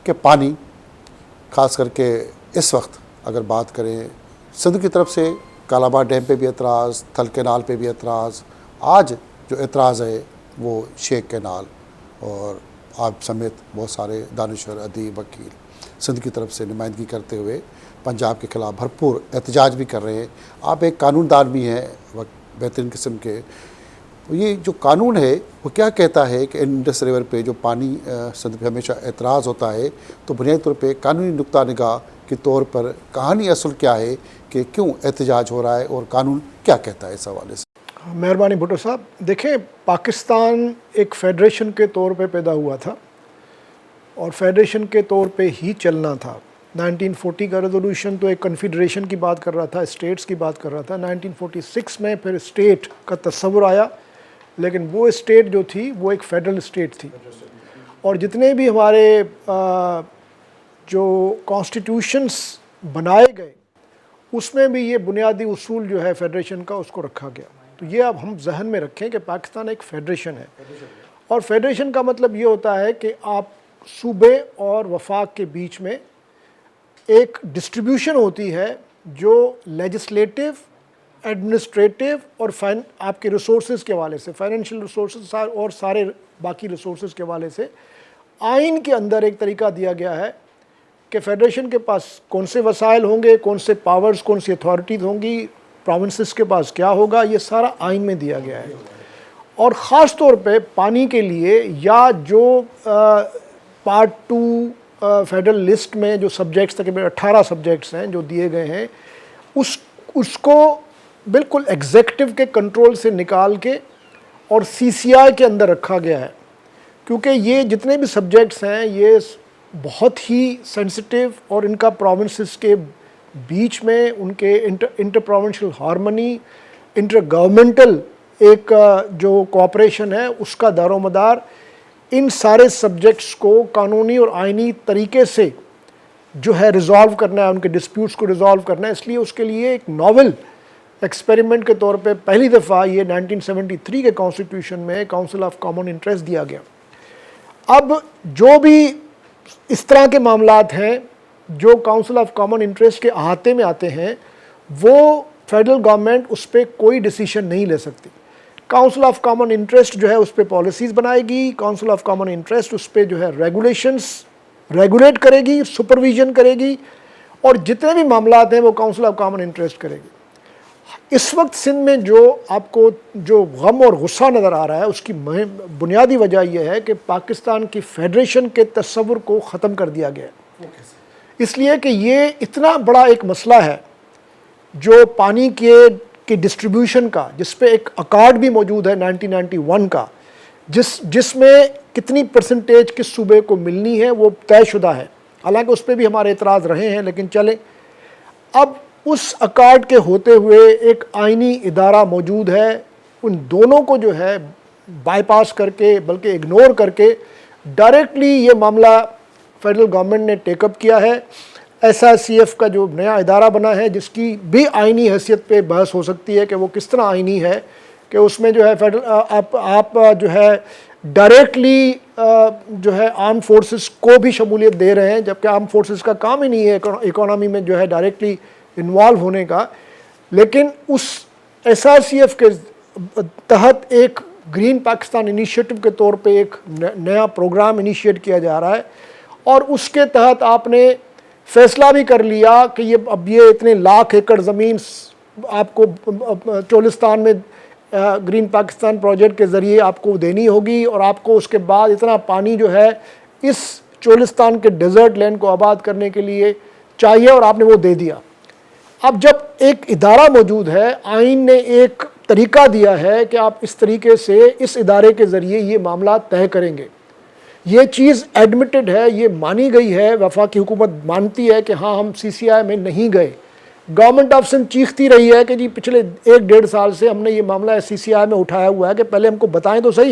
کہ پانی خاص کر کے اس وقت اگر بات کریں سندھ کی طرف سے کالاباغ ڈیم پہ بھی اعتراض، تھل کینال پہ بھی اعتراض، آج جو اعتراض ہے وہ شیخ کینال، اور آپ سمیت بہت سارے دانشور، ادیب، وکیل سندھ کی طرف سے نمائندگی کرتے ہوئے پنجاب کے خلاف بھرپور احتجاج بھی کر رہے ہیں۔ آپ ایک قانون دان بھی ہیں بہترین قسم کے، یہ جو قانون ہے وہ کیا کہتا ہے کہ انڈس ریور پہ جو پانی سندھ پہ ہمیشہ اعتراض ہوتا ہے، تو بنیادی طور پہ قانونی نقطہ نگاہ کے طور پر کہانی اصل کیا ہے کہ کیوں احتجاج ہو رہا ہے اور قانون کیا کہتا ہے اس حوالے سے؟ مہربانی بھٹو صاحب، دیکھیں پاکستان ایک فیڈریشن کے طور پہ پیدا ہوا تھا اور فیڈریشن کے طور پہ ہی چلنا تھا۔ 1940 کا ریزولوشن تو ایک کنفیڈریشن کی بات کر رہا تھا، اسٹیٹس کی بات کر رہا تھا۔ 1946 میں پھر اسٹیٹ کا تصور آیا، لیکن وہ اسٹیٹ جو تھی وہ ایک فیڈرل اسٹیٹ تھی، اور جتنے بھی ہمارے جو کانسٹیٹیوشنس بنائے گئے اس میں بھی یہ بنیادی اصول جو ہے فیڈریشن کا اس کو رکھا گیا۔ تو یہ اب ہم ذہن میں رکھیں کہ پاکستان ایک فیڈریشن ہے، اور فیڈریشن کا مطلب یہ ہوتا ہے کہ آپ صوبے اور وفاق کے بیچ میں ایک ڈسٹریبیوشن ہوتی ہے جو لیجسلیٹو، ایڈمنسٹریٹو اور آپ کے ریسورسز کے حوالے سے، فائنینشیل ریسورسز اور سارے باقی ریسورسز کے حوالے سے آئین کے اندر ایک طریقہ دیا گیا ہے کہ فیڈریشن کے پاس کون سے وسائل ہوں گے، کون سے پاورز، کون سی اتھارٹیز ہوں گی، پروونسز کے پاس کیا ہوگا، یہ سارا آئین میں دیا گیا ہے۔ اور خاص طور پہ پانی کے لیے یا جو پارٹ 2 فیڈرل لسٹ میں جو سبجیکٹس تقریباً 18 سبجیکٹس ہیں جو دیے گئے ہیں، اس کو بالکل ایگزیکٹو کے کنٹرول سے نکال کے اور سی سی آئی کے اندر رکھا گیا ہے، کیونکہ یہ جتنے بھی سبجیکٹس ہیں یہ بہت ہی سینسٹیو، اور ان کا پروونسز کے بیچ میں ان کے interprovincial harmony, intergovernmental ایک جو کوآپریشن ہے اس کا دار و مدار ان سارے سبجیکٹس کو قانونی اور آئینی طریقے سے جو ہے ریزالو کرنا ہے، ان کے ڈسپیوٹس کو ریزالو کرنا ہے۔ اس لیے اس کے لیے ایک ناول ایکسپیریمنٹ کے طور پہ پہلی دفعہ یہ 1973 کے کانسٹیٹیوشن میں کاؤنسل آف کامن انٹرسٹ دیا گیا۔ اب جو بھی اس طرح کے معاملات ہیں جو کاؤنسل آف کامن انٹرسٹ کے احاطے میں آتے ہیں، وہ فیڈرل گورنمنٹ اس پہ کوئی ڈیسیشن نہیں لے سکتی۔ کاؤنسل آف کامن انٹرسٹ جو ہے اس پہ پالیسیز بنائے گی، کاؤنسل آف کامن انٹرسٹ اس پہ جو ہے ریگولیٹ کرے گی، سپرویژن کرے گی، اور جتنے بھی معاملات ہیں وہ کاؤنسل آف کامن انٹرسٹ کرے گی۔ اس وقت سندھ میں جو آپ کو جو غم اور غصہ نظر آ رہا ہے، اس کی بنیادی وجہ یہ ہے کہ پاکستان کی فیڈریشن کے تصور کو ختم کر دیا گیا ہے، اس لیے کہ یہ اتنا بڑا ایک مسئلہ ہے جو پانی کی ڈسٹریبیوشن کا، جس پہ ایک اکارڈ بھی موجود ہے 1991 کا، جس میں کتنی پرسنٹیج کس صوبے کو ملنی ہے وہ طے شدہ ہے، حالانکہ اس پہ بھی ہمارے اعتراض رہے ہیں، لیکن چلیں۔ اب اس اکارڈ کے ہوتے ہوئے ایک آئینی ادارہ موجود ہے، ان دونوں کو جو ہے بائی پاس کر کے، بلکہ اگنور کر کے ڈائریکٹلی یہ معاملہ فیڈرل گورنمنٹ نے ٹیک اپ کیا ہے۔ ایس آئی سی ایف کا جو نیا ادارہ بنا ہے، جس کی بھی آئینی حیثیت پہ بحث ہو سکتی ہے کہ وہ کس طرح آئینی ہے، کہ اس میں جو ہے آپ جو ہے ڈائریکٹلی جو ہے آرم فورسز کو بھی شمولیت دے رہے ہیں، جبکہ آرم فورسز کا کام ہی نہیں ہے اکانومی میں جو ہے ڈائریکٹلی انوالو ہونے کا۔ لیکن اس ایس آر سی ایف کے تحت ایک گرین پاکستان انیشیٹو کے طور پہ ایک نیا پروگرام انیشیٹ کیا جا رہا ہے، اور اس کے تحت آپ نے فیصلہ بھی کر لیا کہ اب یہ اتنے لاکھ ایکڑ زمین آپ کو چولستان میں گرین پاکستان پروجیکٹ کے ذریعے آپ کو دینی ہوگی، اور آپ کو اس کے بعد اتنا پانی جو ہے اس چولستان کے ڈیزرٹ لینڈ کو آباد کرنے کے لیے چاہیے، اور آپ نے وہ دے دیا۔ اب جب ایک ادارہ موجود ہے، آئین نے ایک طریقہ دیا ہے کہ آپ اس طریقے سے اس ادارے کے ذریعے یہ معاملات طے کریں گے، یہ چیز ایڈمٹڈ ہے، یہ مانی گئی ہے، وفاقی حکومت مانتی ہے کہ ہاں ہم سی سی آئی میں نہیں گئے۔ گورنمنٹ آف سندھ چیختی رہی ہے کہ جی پچھلے 1-1.5 سال سے ہم نے یہ معاملہ سی سی آئی میں اٹھایا ہوا ہے کہ پہلے ہم کو بتائیں تو صحیح